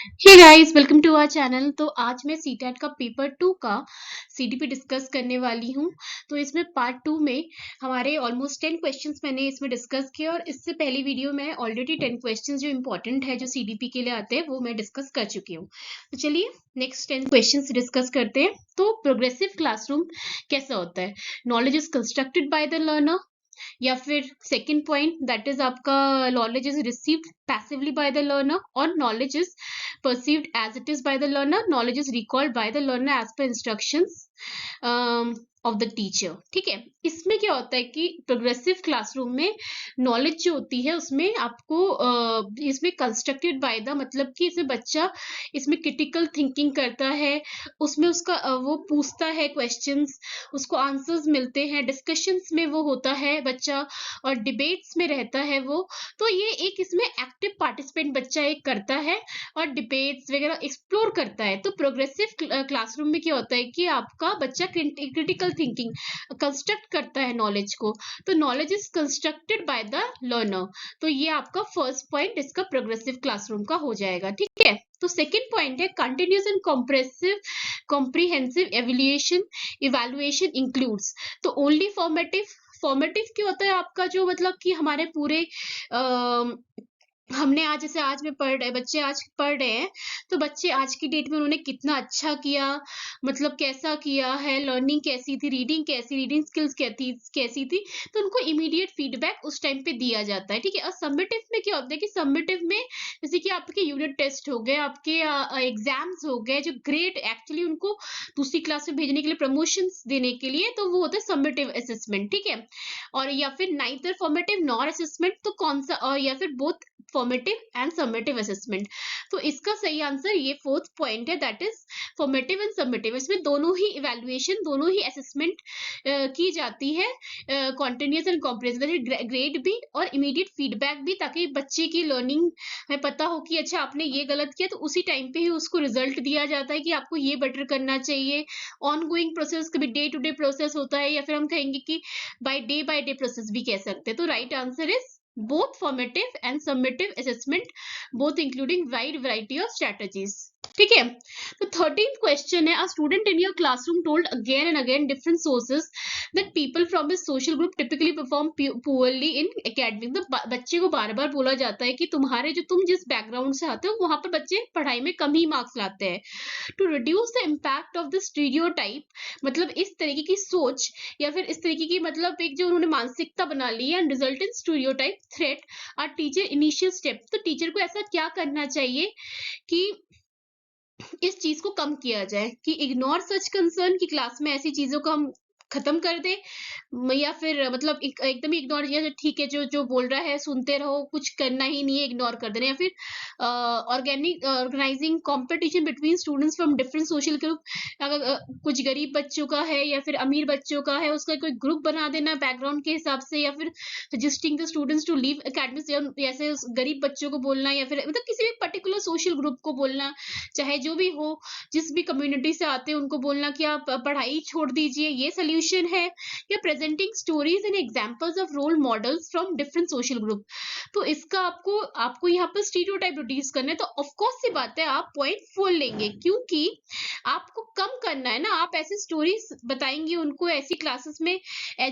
Hey guys, welcome to our channel. तो आज मैं सीटेट का पेपर 2 का सीडीपी डिस्कस करने वाली हूँ। तो इसमें पार्ट 2 में हमारे ऑलमोस्ट 10 क्वेश्चंस मैंने इसमें डिस्कस किए और इससे पहली वीडियो में ऑलरेडी 10 क्वेश्चंस जो इंपॉर्टेंट है जो सीडीपी के लिए आते हैं वो मैं डिस्कस कर चुकी हूँ। तो चलिए नेक्स्ट 10 क्वेश्चंस डिस्कस करते हैं। तो प्रोग्रेसिव क्लासरूम कैसा होता है? Knowledge is constructed by the learner, या फिर सेकंड पॉइंट दैट इज आपका knowledge is received passively by the learner, और knowledge is perceived as it is by the learner, knowledge is recalled by the learner as per instructions of the teacher. ठीक है, इसमें क्या होता है कि progressive classroom में नॉलेज जो होती है उसमें आपको इसमें कंस्ट्रक्टेड बाय द, मतलब कि इसमें बच्चा इसमें क्रिटिकल थिंकिंग करता है, उसमें उसका वो पूछता है क्वेश्चंस, उसको आंसर्स मिलते हैं, डिस्कशंस में वो होता है बच्चा, और डिबेट्स में रहता है वो। तो ये एक इसमें एक्टिव पार्टिसिपेंट बच्चा एक करता है और डिबेट्स वगैरह एक्सप्लोर करता है। तो प्रोग्रेसिव क्लासरूम में क्या होता है कि आपका बच्चा क्रिटिकल थिंकिंग कंस्ट्रक्ट करता है नॉलेज को। तो knowledge is constructed by the learner. तो ये आपका फर्स्ट पॉइंट इसका प्रोग्रेसिव क्लासरूम का हो जाएगा। ठीक है, तो सेकेंड पॉइंट है continuous and comprehensive evaluation includes. तो ओनली फॉर्मेटिव क्या होता है आपका, जो मतलब कि हमारे पूरे हमने आज जैसे आज में पढ़ रहे बच्चे आज पढ़ रहे हैं, तो बच्चे आज की डेट में उन्होंने कितना अच्छा किया, मतलब कैसा किया है, लर्निंग कैसी थी, रीडिंग स्किल्स कैसी थी। तो उनको इमीडिएट फीडबैक उस टाइम पे दिया जाता है। ठीक है, और सबमिटिव में क्या होता है कि सबमिटिव में जैसे कि आपके यूनिट टेस्ट हो गए, आपके एग्जाम्स हो गए, जो ग्रेड एक्चुअली उनको दूसरी क्लास में भेजने के लिए, प्रमोशन देने के लिए, तो वो होता है सबमिटिव असेसमेंट। ठीक है, और या फिर नाइदर फॉर्मेटिव नॉर असेसमेंट, तो कौन सा, और या फिर both formative and submissive assessment. तो इसका सही आंसर ये फोर्थ पॉइंट है, that is formative and submissive. इसमें दोनों ही इवैल्यूएशन, दोनों ही असेसमेंट की जाती है, कॉन्टिन्यूस एंड कॉम्प्रिहेंसिव, ग्रेड भी और इमीडिएट फीडबैक भी, ताकि बच्चे की लर्निंग में पता हो कि अच्छा आपने ये गलत किया, तो उसी टाइम पे ही उसको रिजल्ट दिया जाता है कि आपको ये बेटर करना चाहिए। ऑन गोइंग प्रोसेस, कभी डे टू डे प्रोसेस होता है, या फिर हम कहेंगे कि बाय डे प्रोसेस भी कह सकते हैं। तो right answer is both formative and summative assessment, both including wide variety of strategies. ठीक है, तो 13th क्वेश्चन है, a student in your classroom told again and again different sources that people from his social group typically perform poorly in academics। तो बच्चे को बार बार बोला जाता है कि तुम्हारे जो तुम जिस बैकग्राउंड से आते हो वहां पर बच्चे पढ़ाई में कम ही मार्क्स लाते हैं। To reduce the impact of the stereotype, मतलब इस तरीके की सोच या फिर इस तरीके की, मतलब एक जो उन्होंने मानसिकता बना ली है, and result in stereotype threat are teacher initial step. तो टीचर को ऐसा क्या करना चाहिए कि इस चीज को कम किया जाए, कि इग्नोर सच कंसर्न, की क्लास में ऐसी चीजों को हम खत्म कर दे, या फिर मतलब एकदम ही इग्नोर किया, ठीक है जो जो बोल रहा है सुनते रहो, कुछ करना ही नहीं है, इग्नोर कर देना। या फिर organising competition between students from different social group, अगर कुछ गरीब बच्चों का है या फिर अमीर बच्चों का है, उसका कोई ग्रुप बना देना बैकग्राउंड के हिसाब से, या फिर suggesting the students to leave academics, जैसे उस गरीब बच्चों को बोलना, या फिर मतलब किसी भी पर्टिकुलर सोशल ग्रुप को बोलना, चाहे जो भी हो, जिस भी कम्युनिटी से आते हैं उनको बोलना कि आप पढ़ाई छोड़ दीजिए, ये सोल्यूशन है। या presenting stories and examples of role models from different social group. तो इसका आपको आपको यहाँ पर स्टीरियोटाइप रिड्यूस करना है, तो ऑफ कोर्स सी बात है आप पॉइंट 4 लेंगे, क्योंकि आपको कम करना है ना। आप ऐसी स्टोरीज बताएंगे उनको ऐसी क्लासेस में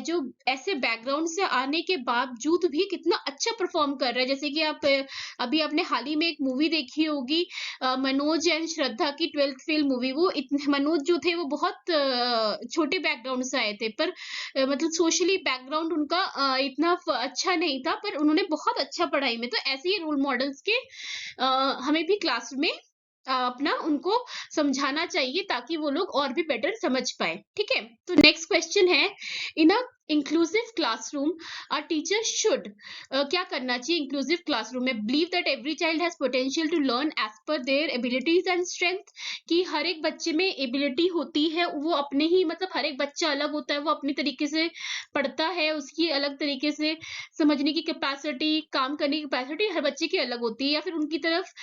जो ऐसे बैकग्राउंड से आने के बावजूद भी कितना अच्छा परफॉर्म कर रहा है। जैसे कि आप अभी आपने हाल ही में एक मूवी देखी होगी, मनोज एंड श्रद्धा की 12th फेल मूवी। वो मनोज जो थे वो बहुत छोटे बैकग्राउंड से आए थे, पर मतलब सोशली बैकग्राउंड उनका इतना अच्छा नहीं था, पर उन्होंने बहुत अच्छा पढ़ाई में। तो ऐसे ही रोल मॉडल्स के हमें भी क्लास में अपना उनको समझाना चाहिए, ताकि वो लोग और भी बेटर समझ पाए। ठीक है, तो नेक्स्ट क्वेश्चन है, in a inclusive classroom a teacher should, क्या करना चाहिए इंक्लूसिव क्लासरूम में? Believe that every child has potential to learn as per their abilities and strength, कि हर एक बच्चे में एबिलिटी होती है, वो अपने ही, मतलब हर एक बच्चा अलग होता है, वो अपनी तरीके से पढ़ता है, उसकी अलग तरीके से समझने की कैपेसिटी, काम करने की कैपेसिटी हर बच्चे की अलग होती है। या फिर उनकी तरफ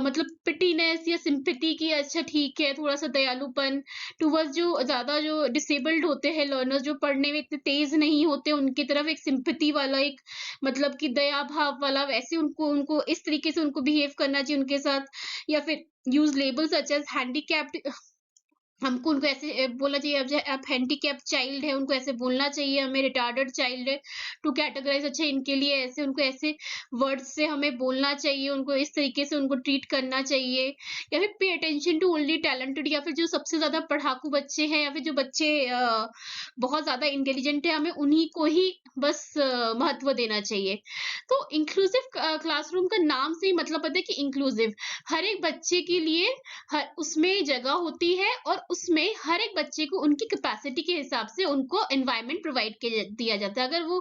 मतलब पिटीनेस या सिंपैथी की, अच्छा ठीक है, थोड़ा सा दयालुपन टुवर्ड्स जो ज्यादा जो डिसेबल्ड होते हैं लर्नर्स, जो पढ़ने में इतने तेज नहीं होते, उनकी तरफ एक सिंपैथी वाला, एक मतलब कि दया भाव वाला, वैसे उनको उनको इस तरीके से उनको बिहेव करना चाहिए उनके साथ। या फिर use label such as handicapped, हमको उनको ऐसे बोलना चाहिए। अब आप हैंडीकैप चाइल्ड है उनको ऐसे बोलना चाहिए, हमें रिटार्डेड चाइल्ड है टू कैटेगराइज, अच्छा इनके लिए ऐसे, उनको ऐसे वर्ड्स से हमें बोलना चाहिए, उनको इस तरीके से उनको ट्रीट करना चाहिए। या फिर pay attention to only talented, या फिर जो सबसे ज्यादा पढ़ाकू बच्चे हैं या फिर जो बच्चे बहुत ज्यादा इंटेलिजेंट है, हमें उन्हीं को ही बस महत्व देना चाहिए। तो इंक्लूसिव क्लासरूम का नाम से ही मतलब पता है कि इंक्लूसिव, हर एक बच्चे के लिए उसमें जगह होती है और उसमें हर एक बच्चे को उनकी कैपेसिटी के हिसाब से उनको एनवायरनमेंट प्रोवाइड दिया जाता है। अगर वो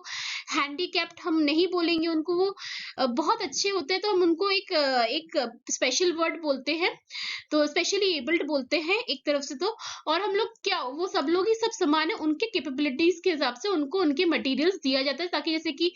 हैंडीकैप्ड हम नहीं बोलेंगे उनको, वो बहुत अच्छे होते हैं तो हम उनको एक स्पेशल वर्ड बोलते हैं, तो स्पेशली एबल्ड बोलते हैं एक तरफ से। तो और हम लोग क्या, वो सब लोग ही सब समान है, उनके कैपेबिलिटीज के हिसाब से उनको उनके मटेरियल्स दिया जाता है, ताकि जैसे कि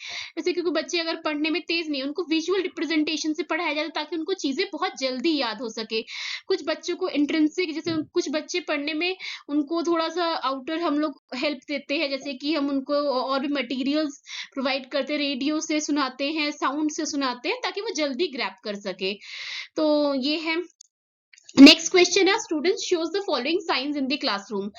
कोई बच्चे अगर पढ़ने में तेज नहीं है, उनको विजुअल रिप्रेजेंटेशन से पढ़ाया जाता है ताकि उनको चीजें बहुत जल्दी याद हो सके। कुछ बच्चों को इंट्रिंसिक, जैसे कुछ बच्चे पढ़ने में उनको थोड़ा सा आउटर हम लोग हेल्प देते हैं, जैसे कि हम उनको और भी मटेरियल्स प्रोवाइड करते हैं, रेडियो से सुनाते हैं, साउंड से सुनाते हैं ताकि वो जल्दी ग्रैब कर सके। तो ये है। नेक्स्ट क्वेश्चन है, student shows the following science in the classroom.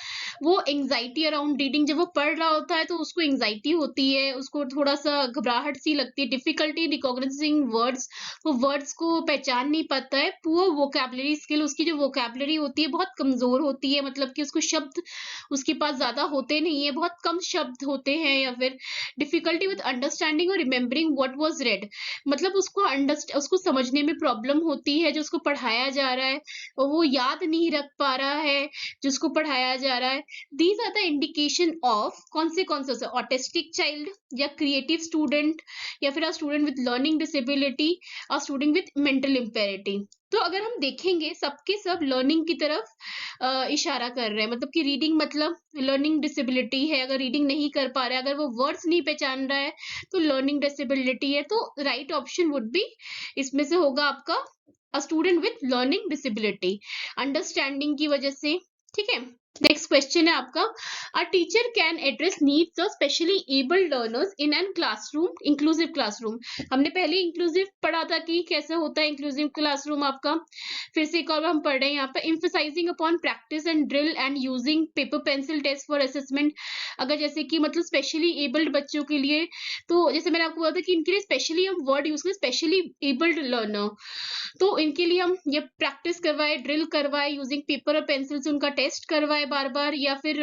वो एंजाइटी अराउंड रीडिंग, जब वो पढ़ रहा होता है तो उसको एंजाइटी होती है, उसको थोड़ा सा घबराहट सी लगती है, डिफिकल्टी रिकॉग्नाइजिंग वर्ड्स, वो वर्ड्स को पहचान नहीं पाता है, पुअर वोकैबुलरी स्किल, उसकी जो वोकैबुलरी होती है बहुत कमजोर होती है, मतलब कि उसको शब्द उसके पास ज्यादा होते नहीं है, बहुत कम शब्द होते हैं। या फिर डिफिकल्टी विद अंडरस्टैंडिंग और रिमेम्बरिंग व्हाट वाज रेड, मतलब उसको समझने में प्रॉब्लम होती है, जो उसको पढ़ाया जा रहा है और वो याद नहीं रख पा रहा है जिसको पढ़ाया जा रहा है। These are the indication of कौन से ऑटिस्टिक चाइल्ड, या क्रिएटिव स्टूडेंट, या फिर a student with learning disability, a student with mental impairment. तो अगर हम देखेंगे सबके सब लर्निंग की तरफ इशारा कर रहे हैं, मतलब कि रीडिंग मतलब लर्निंग डिसेबिलिटी है, अगर रीडिंग नहीं कर पा रहा है, अगर वो वर्ड्स नहीं पहचान रहा है तो लर्निंग डिसेबिलिटी है। तो राइट ऑप्शन वुड बी, इसमें से होगा आपका a student with learning disability, understanding की वजह से। ठीक है। नेक्स्ट क्वेश्चन है आपका, a teacher can address needs of specially abled learners in an classroom, inclusive classroom. हमने पहले इंक्लूसिव पढ़ा था कि कैसे होता है इंक्लूसिव क्लासरूम आपका, फिर से एक और हम पढ़ रहे हैं यहाँ पे, emphasising upon practice and drill and using paper pencil test for assessment. अगर जैसे कि मतलब स्पेशली एबल्ड बच्चों के लिए, तो जैसे मैंने आपको बोला था कि इनके लिए स्पेशली हम वर्ड यूज करें, स्पेशली एबल्ड लर्नर, तो इनके लिए हम ये प्रैक्टिस करवाए, ड्रिल करवाए, यूजिंग पेपर और पेंसिल से उनका टेस्ट करवाए बार बार, या फिर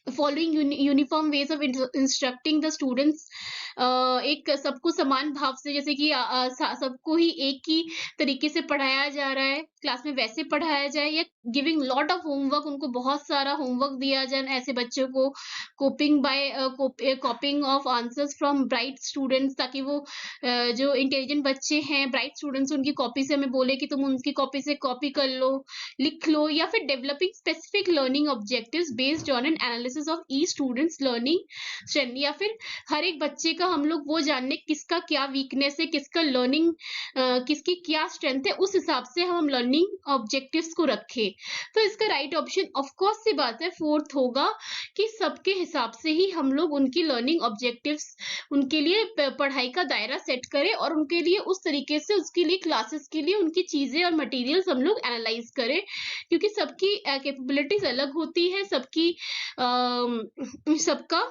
following uniform ways of instructing the students, एक सबको समान भाव से, जैसे कि सबको ही एक ही तरीके से पढ़ाया जा रहा है क्लास में वैसे पढ़ाया जाए, या गिविंग लॉट ऑफ होमवर्क, उनको बहुत सारा होमवर्क दिया जाए ऐसे बच्चों को, coping by copying of answers from bright students, ताकि वो जो इंटेलिजेंट बच्चे हैं, ब्राइट स्टूडेंट्स, उनकी कॉपी से हमें बोले कि तुम उनकी कॉपी से कॉपी कर लो, लिख लो। या फिर developing specific learning objectives based on an analysis of each students learning strength, या फिर हर एक बच्चे का हम लोग वो जानने किसका क्या वीकनेस है, किसका लर्निंग किसकी क्या स्ट्रेंथ है, उस हिसाब से हम लर्निंग ऑब्जेक्टिव्स को रखें। तो इसका राइट ऑप्शन ऑफ कोर्स सी बात है फोर्थ होगा, कि सबके हिसाब से ही हम लोग उनकी लर्निंग ऑब्जेक्टिव्स, उनके लिए पढ़ाई का दायरा सेट करें और उनके लिए उस तरीके से उसके लिए क्लासेस के लिए उनकी चीजें और मटेरियल्स हम लोग एनालाइज करें, क्योंकि सबकी कैपेबिलिटीज अलग होती है, सबका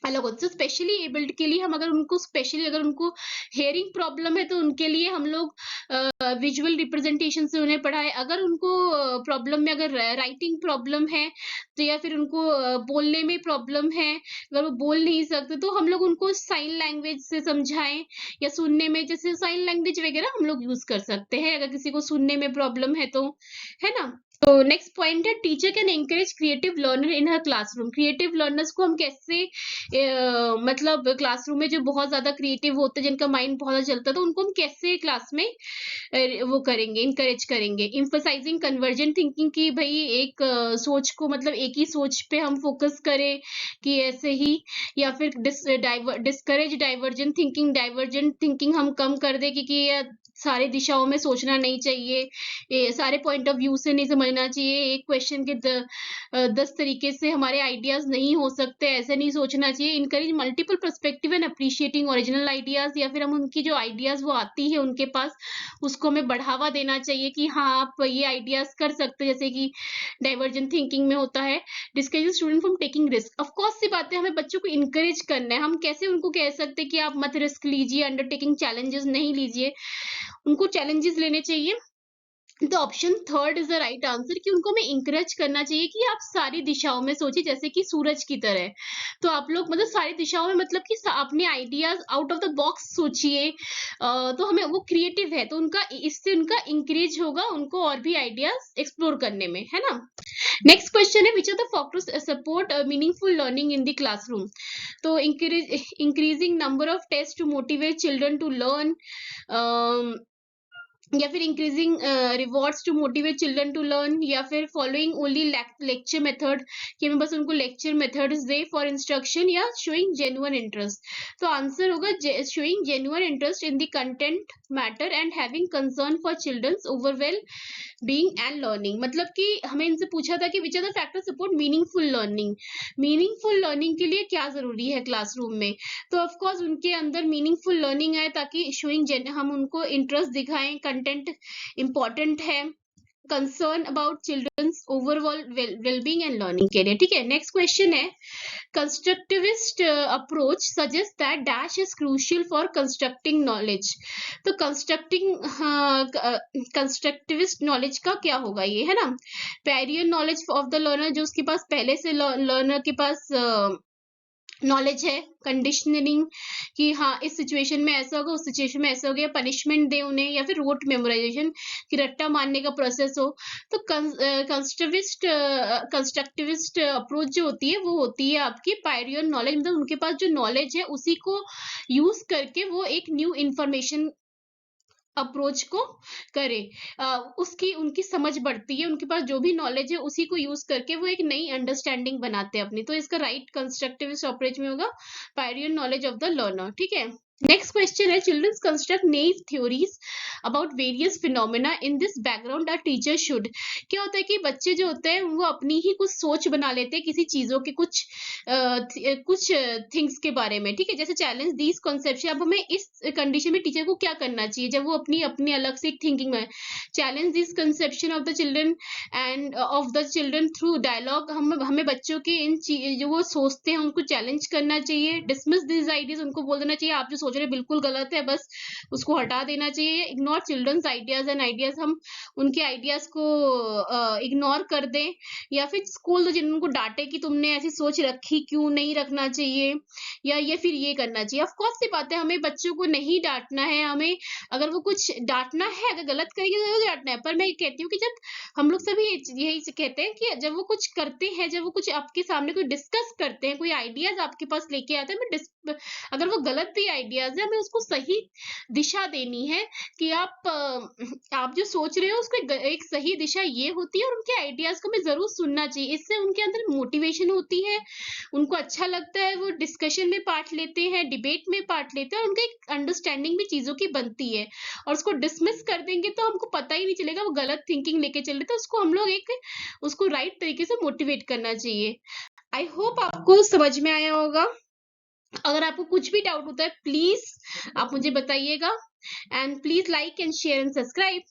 अलग होता है। स्पेशली एबल्ड के लिए हम अगर उनको हेयरिंग प्रॉब्लम है तो उनके लिए हम लोग विजुअल रिप्रेजेंटेशन से उन्हें पढ़ाए, अगर उनको प्रॉब्लम में अगर राइटिंग प्रॉब्लम है तो, या फिर उनको बोलने में प्रॉब्लम है, अगर वो बोल नहीं सकते तो हम लोग उनको साइन लैंग्वेज से समझाएं, या सुनने में जैसे साइन लैंग्वेज वगैरह हम लोग यूज कर सकते हैं अगर किसी को सुनने में प्रॉब्लम है तो, है ना। तो नेक्स्ट पॉइंट है, teacher can encourage creative learner in her classroom. Creative learners को हम कैसे मतलब क्लासरूम में जो बहुत ज्यादा क्रिएटिव होते हैं, जिनका माइंड बहुत ज्यादा चलता है, तो उनको हम कैसे क्लास में वो करेंगे, इनकरेज करेंगे। एम्फसाइजिंग कन्वर्जेंट थिंकिंग, की भाई एक सोच को, मतलब एक ही सोच पे हम फोकस करें कि ऐसे ही, या फिर डिस्करेज डाइवर्जेंट थिंकिंग हम कम कर दे, क्योंकि सारे दिशाओं में सोचना नहीं चाहिए, सारे पॉइंट ऑफ व्यू से नहीं समझना चाहिए, एक क्वेश्चन के 10 तरीके से हमारे आइडियाज नहीं हो सकते, ऐसे नहीं सोचना चाहिए। Encourage multiple perspective and appreciating original ideas, या फिर हम उनकी जो आइडियाज वो आती है उनके पास, उसको हमें बढ़ावा देना चाहिए कि हाँ आप ये आइडियाज कर सकते हैं, जैसे कि डाइवर्जेंट थिंकिंग में होता है। Discourage student from taking risk, of course सी बात है, हमें बच्चों को इनकरेज करना है। हम कैसे उनको कह सकते हैं कि आप मत रिस्क लीजिए, अंडरटेकिंग चैलेंजेस नहीं लीजिए, उनको चैलेंजेस लेने चाहिए। तो option third is the right answer, कि उनको हमें इंकरेज करना चाहिए कि आप सारी दिशाओं में सोचिए, जैसे कि सूरज की तरह। तो आप लोग मतलब सारी दिशाओं में, मतलब कि अपने ideas out of the box सोचिए। तो हमें वो क्रिएटिव है, तो उनका इससे उनका इंकरेज होगा उनको और भी आइडियाज एक्सप्लोर करने में, है ना। नेक्स्ट क्वेश्चन है, which are the factors support meaningful learning in the classroom. तो increasing number of test to motivate children to learn, या फिर increasing rewards to motivate children to learn, या फिर फॉलोइंग ओनली लेक्चर मेथड, कि हमें बस उनको लेक्चर मेथड्स दे फॉर इंस्ट्रक्शन, या शोइंग जेन्युइन इंटरेस्ट। तो आंसर होगा showing genuine interest in the content matter and having concern for children's overall being and learning. मतलब कि हमें इनसे पूछा था कि which are the factor support meaningful learning. Meaningful learning के लिए क्या जरूरी है क्लासरूम में, तो ऑफ कोर्स उनके अंदर मीनिंगफुल लर्निंग आए, ताकि शोइंग हम उनको इंटरेस्ट दिखाएं, कंटेंट इंपॉर्टेंट है, concern about children's overall wellbeing and learning के लिए। ठीक है, नेक्स्ट क्वेश्चन है, constructivist approach suggest that dash is crucial for constructing knowledge. तो कंस्ट्रक्टिविस्ट नॉलेज का क्या होगा ये, है ना। Prior knowledge of the learner, जो उसके पास पहले से लर्नर के पास नॉलेज है, कंडीशनिंग कि हाँ इस सिचुएशन में ऐसा होगा, उस सिचुएशन में ऐसा हो गया, पनिशमेंट दे उन्हें, या फिर रोट मेमोराइजेशन कि रट्टा मारने का प्रोसेस हो। तो कंस्ट्रक्टिविस्ट अप्रोच जो होती है वो होती है आपकी पायरियर नॉलेज, मतलब उनके पास जो नॉलेज है उसी को यूज करके वो एक न्यू इंफॉर्मेशन अप्रोच को करे, उसकी उनकी समझ बढ़ती है, उनके पास जो भी नॉलेज है उसी को यूज करके वो एक नई अंडरस्टैंडिंग बनाते हैं अपनी। तो इसका राइट कंस्ट्रक्टिविस्ट अप्रोच में होगा prior knowledge of the learner. ठीक है, नेक्स्ट क्वेश्चन है, children's construct naive theories about various phenomena in this background, are teacher should. क्या होता है कि बच्चे जो होते हैं वो अपनी ही कुछ सोच बना लेते हैं किसी चीजों के कुछ थिंग्स के बारे में। ठीक है, जैसे चैलेंज दीज कॉन्सेप्शन। अब हमें इस कंडीशन में टीचर को क्या करना चाहिए जब वो अपनी अलग से थिंकिंग में, challenge this conception of the children and of the children through dialogue. हमें बच्चों के जो वो सोचते हैं उनको चैलेंज करना चाहिए। डिसमिस दिस आइडियाज, उनको बोल देना चाहिए आप जो सोच रहे हैं बिल्कुल गलत है, बस उसको हटा देना चाहिए। Ignore children's ideas and ideas, हम उनके आइडियाज को इग्नोर कर दें। या फिर स्कूल तो जिनको डांटे कि तुमने ऐसी सोच रखी, क्यों नहीं रखना चाहिए, या ये फिर ये करना चाहिए। ऑफ कोर्स सी बात है, हमें बच्चों को नहीं डांटना है, हमें अगर वो कुछ डांटना है, अगर गलत करेंगे तो जरूर डांटना है। पर मैं कहती हूँ कि जब हम लोग सभी यही कहते हैं कि जब वो कुछ करते हैं, जब वो कुछ आपके सामने कोई डिस्कस करते हैं, कोई आइडियाज आपके पास लेके आते हैं, अगर वो गलत भी आइडियाज है, हमें उसको सही दिशा देनी है कि आप जो सोच रहे हो उसको एक सही दिशा ये होती है, और उनके आइडियाज को हमें जरूर सुनना चाहिए। इससे उनके अंदर मोटिवेशन होती है, उनको अच्छा लगता है, वो डिस्कशन में पार्ट लेते हैं, डिबेट में पार्ट लेते हैं, और उनका एक अंडरस्टैंडिंग भी चीजों की बनती है। और उसको डिसमिस कर देंगे तो हमको पता ही नहीं चलेगा वो गलत थिंकिंग लेके चल रहे, तो उसको हम लोग उसको राइट तरीके से मोटिवेट करना चाहिए। आई होप आपको समझ में आया होगा। अगर आपको कुछ भी डाउट होता है प्लीज आप मुझे बताइएगा, and please like and share and subscribe.